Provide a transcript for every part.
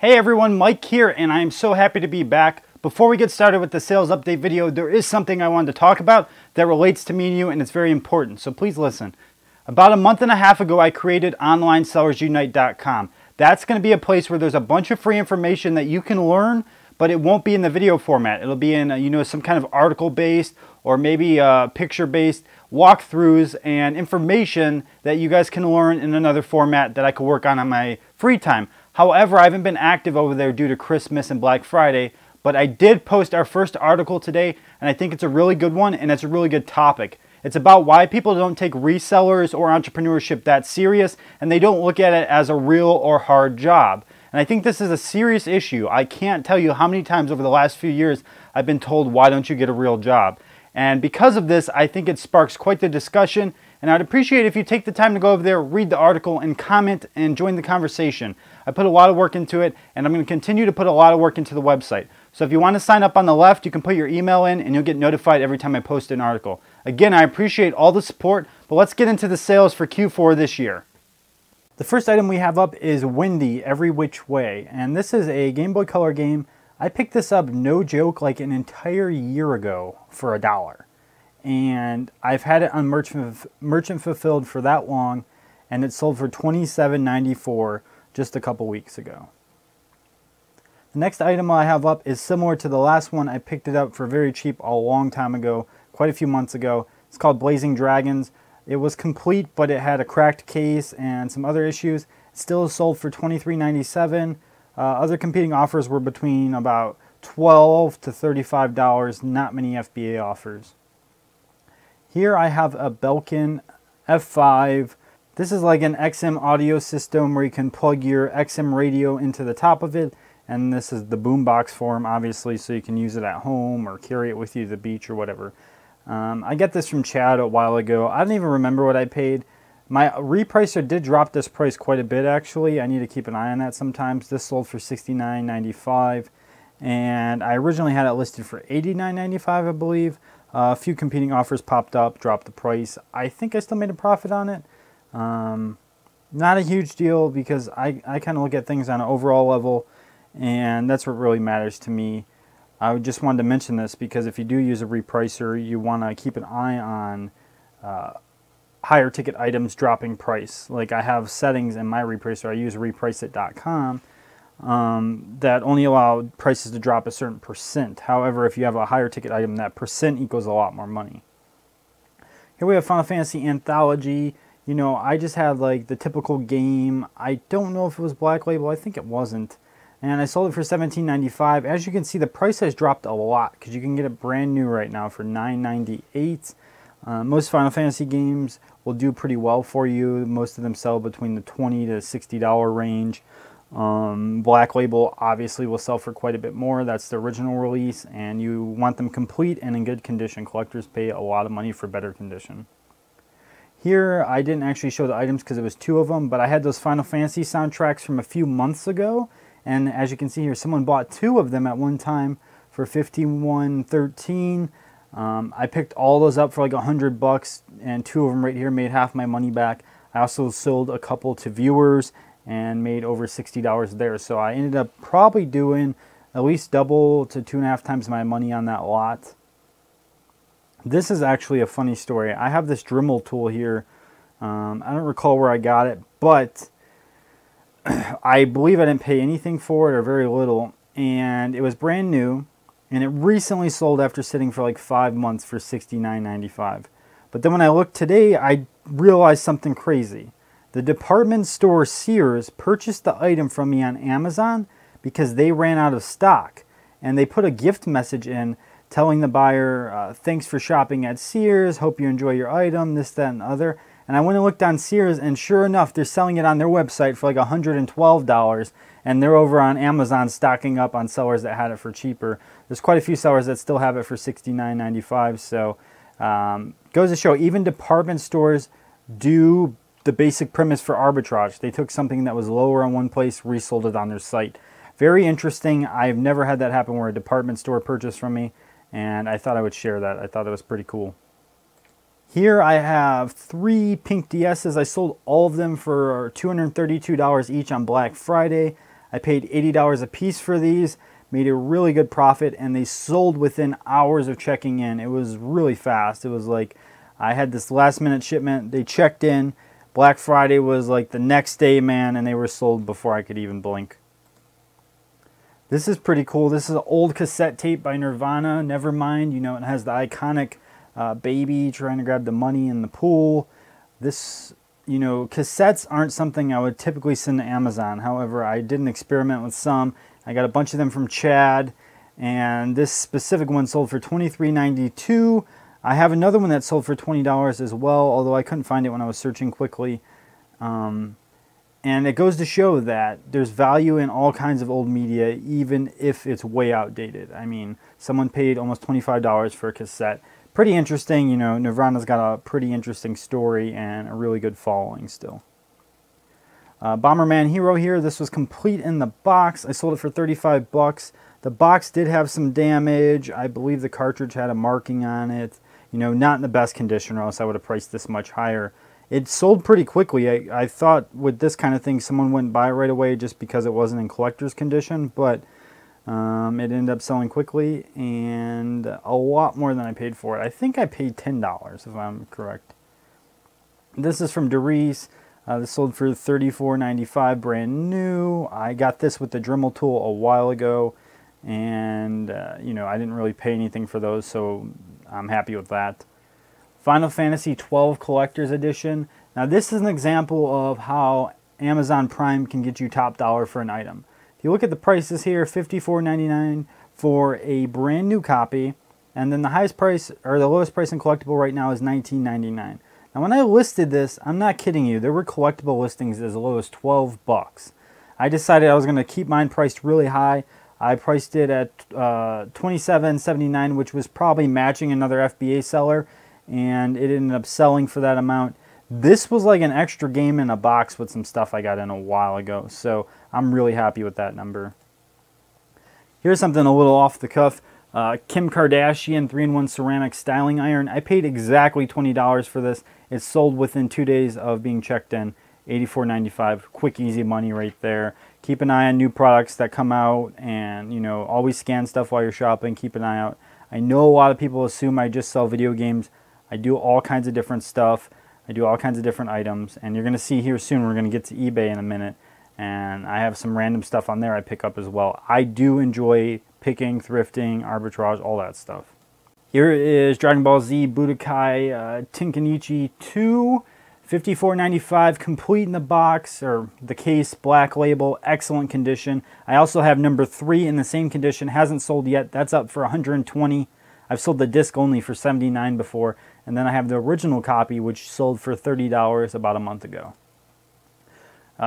Hey everyone, Mike here, and I am so happy to be back. Before we get started with the sales update video, there is something I wanted to talk about that relates to me and you, and it's very important, so please listen. About a month and a half ago, I created OnlineSellersUnite.com. That's going to be a place where there's a bunch of free information that you can learn, but it won't be in the video format. It'll be in some kind of article-based or maybe picture-based walkthroughs and information that you guys can learn in another format that I could work on my free time. However, I haven't been active over there due to Christmas and Black Friday, but I did post our first article today, and I think it's a really good one, and it's a really good topic. It's about why people don't take resellers or entrepreneurship that serious, and they don't look at it as a real or hard job. And I think this is a serious issue. I can't tell you how many times over the last few years I've been told, why don't you get a real job? And because of this, I think it sparks quite the discussion, and I'd appreciate it if you take the time to go over there, read the article, and comment and join the conversation. I put a lot of work into it, and I'm going to continue to put a lot of work into the website. So if you want to sign up on the left, you can put your email in, and you'll get notified every time I post an article. Again, I appreciate all the support, but let's get into the sales for Q4 this year. The first item we have up is Windy Every Which Way, and this is a Game Boy Color game. I picked this up, no joke, like an entire year ago for $1. And I've had it on merchant fulfilled for that long, and it sold for $27.94 just a couple weeks ago. The next item I have up is similar to the last one. I picked it up for very cheap a long time ago, quite a few months ago. It's called Blazing Dragons. It was complete, but it had a cracked case and some other issues. It still sold for $23.97. Other competing offers were between about $12 to $35, not many FBA offers. Here I have a Belkin F5. This is like an XM audio system where you can plug your XM radio into the top of it, and this is the boombox form, obviously, so you can use it at home or carry it with you to the beach or whatever. I got this from Chad a while ago. I don't even remember what I paid. My repricer did drop this price quite a bit, actually. I need to keep an eye on that sometimes. This sold for $69.95, and I originally had it listed for $89.95, I believe. A few competing offers popped up, dropped the price. I think I still made a profit on it. Not a huge deal because I kind of look at things on an overall level, and that's what really matters to me. I just wanted to mention this because if you do use a repricer, you want to keep an eye on higher ticket items dropping price. Like I have settings in my repricer. I use repriceit.com. That only allow prices to drop a certain percent. However, if you have a higher ticket item, that percent equals a lot more money. Here we have Final Fantasy Anthology. You know, I just had like the typical game. I don't know if it was Black Label. I think it wasn't. And I sold it for $17.95. As you can see, the price has dropped a lot because you can get it brand new right now for $9.98. Most Final Fantasy games will do pretty well for you. Most of them sell between the $20 to $60 range. Black Label obviously will sell for quite a bit more. That's the original release, and you want them complete and in good condition. Collectors pay a lot of money for better condition. Here I didn't actually show the items because it was two of them, but I had those Final Fantasy soundtracks from a few months ago, and as you can see here, someone bought two of them at one time for $51.13. I picked all those up for like $100, and two of them right here made half my money back. I also sold a couple to viewers and made over $60 there. So I ended up probably doing at least double to 2.5 times my money on that lot. This is actually a funny story. I have this Dremel tool here. I don't recall where I got it, but I believe I didn't pay anything for it or very little. And it was brand new, and it recently sold after sitting for like 5 months for $69.95. But then when I looked today, I realized something crazy. The department store Sears purchased the item from me on Amazon because they ran out of stock. And they put a gift message in telling the buyer, thanks for shopping at Sears, hope you enjoy your item, this, that, and other. And I went and looked on Sears, and sure enough, they're selling it on their website for like $112. And they're over on Amazon stocking up on sellers that had it for cheaper. There's quite a few sellers that still have it for $69.95. So goes to show, even department stores do the basic premise for arbitrage. They took something that was lower on one place, resold it on their site. Very interesting. I've never had that happen where a department store purchased from me, and I thought I would share that. I thought it was pretty cool. Here I have 3 pink DSs. I sold all of them for $232 each on Black Friday. I paid $80 a piece for these, made a really good profit, and they sold within hours of checking in. It was really fast. It was like I had this last minute shipment. They checked in. Black Friday was like the next day, man, and they were sold before I could even blink. This is pretty cool. This is an old cassette tape by Nirvana, Nevermind. You know, it has the iconic baby trying to grab the money in the pool. This, you know, cassettes aren't something I would typically send to Amazon. However, I did an experiment with some. I got a bunch of them from Chad, and this specific one sold for $23.92. I have another one that sold for $20 as well, although I couldn't find it when I was searching quickly. And it goes to show that there's value in all kinds of old media, even if it's way outdated. I mean, someone paid almost $25 for a cassette. Pretty interesting, you know, Nirvana's got a pretty interesting story and a really good following still. Bomberman Hero here. This was complete in the box. I sold it for 35 bucks. The box did have some damage. I believe the cartridge had a marking on it. You know, not in the best condition, or else I would have priced this much higher. It sold pretty quickly. I thought with this kind of thing someone wouldn't buy it right away just because it wasn't in collector's condition, but it ended up selling quickly and a lot more than I paid for it. I think I paid $10 if I'm correct. This is from Doris. This sold for $34.95, brand new. I got this with the Dremel tool a while ago, and you know, I didn't really pay anything for those, so I'm happy with that. Final Fantasy XII Collector's Edition. Now this is an example of how Amazon Prime can get you top dollar for an item. If you look at the prices here, $54.99 for a brand new copy, and then the highest price, or the lowest price in collectible right now is $19.99. Now when I listed this, I'm not kidding you, there were collectible listings as low as 12 bucks. I decided I was going to keep mine priced really high. I priced it at $27.79, which was probably matching another FBA seller, and it ended up selling for that amount. This was like an extra game in a box with some stuff I got in a while ago, so I'm really happy with that number. Here's something a little off the cuff. Kim Kardashian 3-in-1 ceramic styling iron. I paid exactly $20 for this. It sold within 2 days of being checked in. $84.95. Quick, easy money right there. Keep an eye on new products that come out, and, you know, always scan stuff while you're shopping. Keep an eye out. I know a lot of people assume I just sell video games. I do all kinds of different stuff. I do all kinds of different items, and you're going to see here soon, we're going to get to eBay in a minute, and I have some random stuff on there I pick up as well. I do enjoy picking, thrifting, arbitrage, all that stuff. Here is Dragon Ball Z Budokai Tenkaichi 2, $54.95, complete in the box, or the case, black label, excellent condition. I also have number 3 in the same condition, hasn't sold yet. That's up for $120. I've sold the disc only for $79 before, and then I have the original copy, which sold for $30 about a month ago.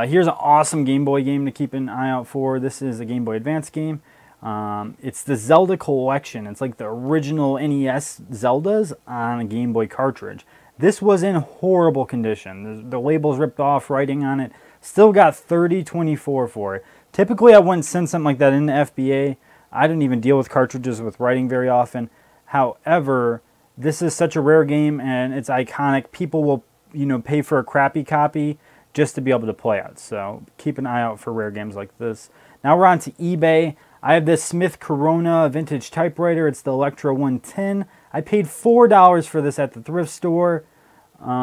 Here's an awesome Game Boy game to keep an eye out for. This is a Game Boy Advance game. It's the Zelda Collection. It's like the original NES Zeldas on a Game Boy cartridge. This was in horrible condition. The label's ripped off, writing on it. Still got $30.24 for it. Typically, I wouldn't send something like that into FBA. I don't even deal with cartridges with writing very often. However, this is such a rare game, and it's iconic. People will, you know, pay for a crappy copy just to be able to play it. So keep an eye out for rare games like this. Now we're on to eBay. I have this Smith Corona vintage typewriter. It's the Electra 110. I paid $4 for this at the thrift store.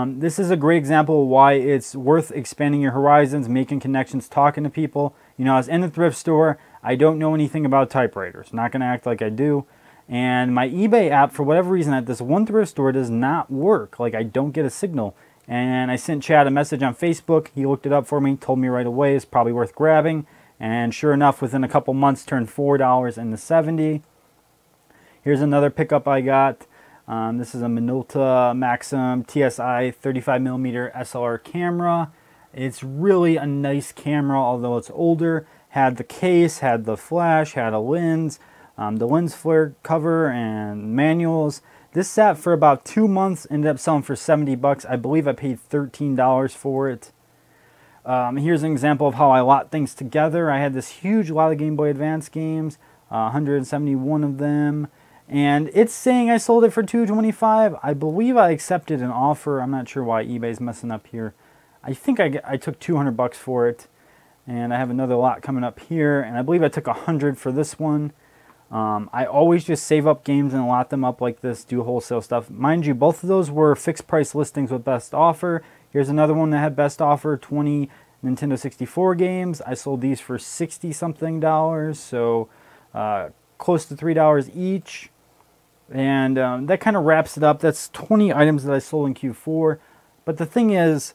This is a great example of why it's worth expanding your horizons, making connections, talking to people. You know, I was in the thrift store. I don't know anything about typewriters. Not going to act like I do. And my eBay app, for whatever reason, at this one thrift store does not work. Like, I don't get a signal. And I sent Chad a message on Facebook. He looked it up for me, told me right away it's probably worth grabbing. And sure enough, within a couple months, turned $4 into $70. Here's another pickup I got. This is a Minolta Maxim TSI 35mm SLR camera. It's really a nice camera, although it's older. Had the case, had the flash, had a lens, the lens flare cover, and manuals. This sat for about 2 months, ended up selling for 70 bucks. I believe I paid $13 for it. Here's an example of how I lot things together. I had this huge lot of Game Boy Advance games, 171 of them, and it's saying I sold it for $225. I believe I accepted an offer. I'm not sure why eBay's messing up here. I think I took 200 bucks for it. And I have another lot coming up here, and I believe I took 100 for this one. I always just save up games and lot them up like this, do wholesale stuff. Mind you, both of those were fixed price listings with best offer. Here's another one that had best offer, 20 Nintendo 64 games. I sold these for 60 something dollars, so close to $3 each. And that kind of wraps it up. That's 20 items that I sold in Q4. But the thing is,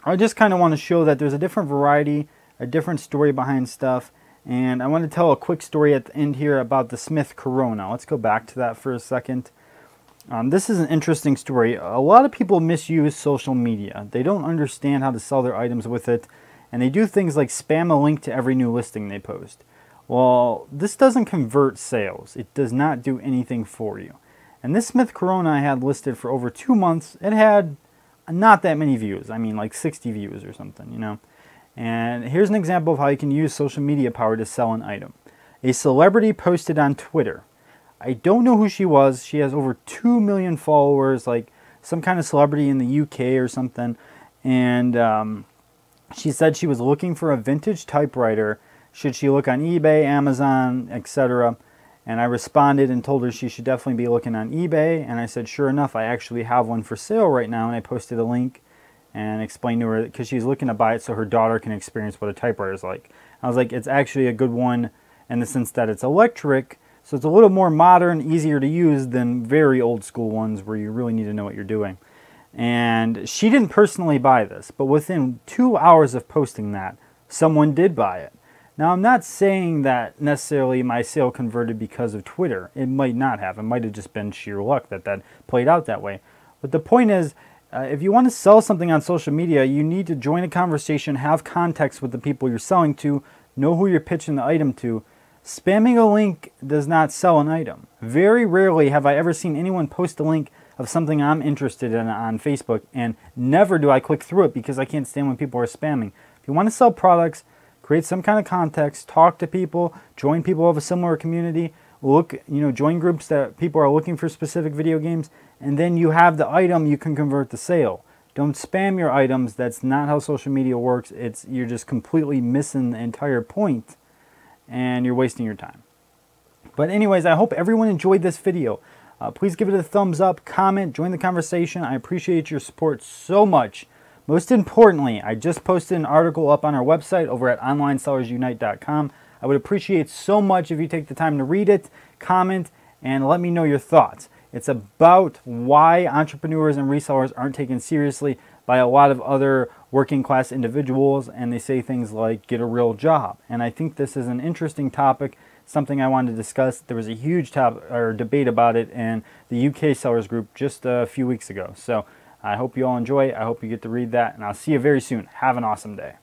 I just kind of want to show that there's a different variety, a different story behind stuff. And I want to tell a quick story at the end here about the Smith Corona. Let's go back to that for a second. This is an interesting story. A lot of people misuse social media. They don't understand how to sell their items with it. And they do things like spam a link to every new listing they post. Well, this doesn't convert sales. It does not do anything for you. And this Smith Corona I had listed for over 2 months. It had not that many views. I mean, like 60 views or something, you know. And here's an example of how you can use social media power to sell an item. A celebrity posted on Twitter. I don't know who she was. She has over 2 million followers, like some kind of celebrity in the UK or something. And she said she was looking for a vintage typewriter. Should she look on eBay, Amazon, etc.? And I responded and told her she should definitely be looking on eBay. And I said, sure enough, I actually have one for sale right now. And I posted a link and explained to her, because she's looking to buy it so her daughter can experience what a typewriter is like. I was like, it's actually a good one in the sense that it's electric. So it's a little more modern, easier to use than very old school ones where you really need to know what you're doing. And she didn't personally buy this, but within 2 hours of posting that, someone did buy it. Now, I'm not saying that necessarily my sale converted because of Twitter. It might not have. It might have just been sheer luck that that played out that way. But the point is, if you want to sell something on social media, you need to join a conversation, have context with the people you're selling to, know who you're pitching the item to. Spamming a link does not sell an item. Very rarely have I ever seen anyone post a link of something I'm interested in on Facebook, and never do I click through it because I can't stand when people are spamming. If you want to sell products, create some kind of context, talk to people, join people of a similar community, join groups that people are looking for specific video games, and then you have the item, you can convert the sale. Don't spam your items. That's not how social media works. You're just completely missing the entire point, and you're wasting your time. But anyways, I hope everyone enjoyed this video. Please give it a thumbs up, comment, join the conversation. I appreciate your support so much. Most importantly, I just posted an article up on our website over at onlinesellersunite.com. I would appreciate so much if you take the time to read it, comment, and let me know your thoughts. It's about why entrepreneurs and resellers aren't taken seriously by a lot of other working class individuals, and they say things like, get a real job. And I think this is an interesting topic, something I wanted to discuss. There was a huge debate about it in the UK sellers group just a few weeks ago. So I hope you all enjoy. I hope you get to read that, and I'll see you very soon. Have an awesome day.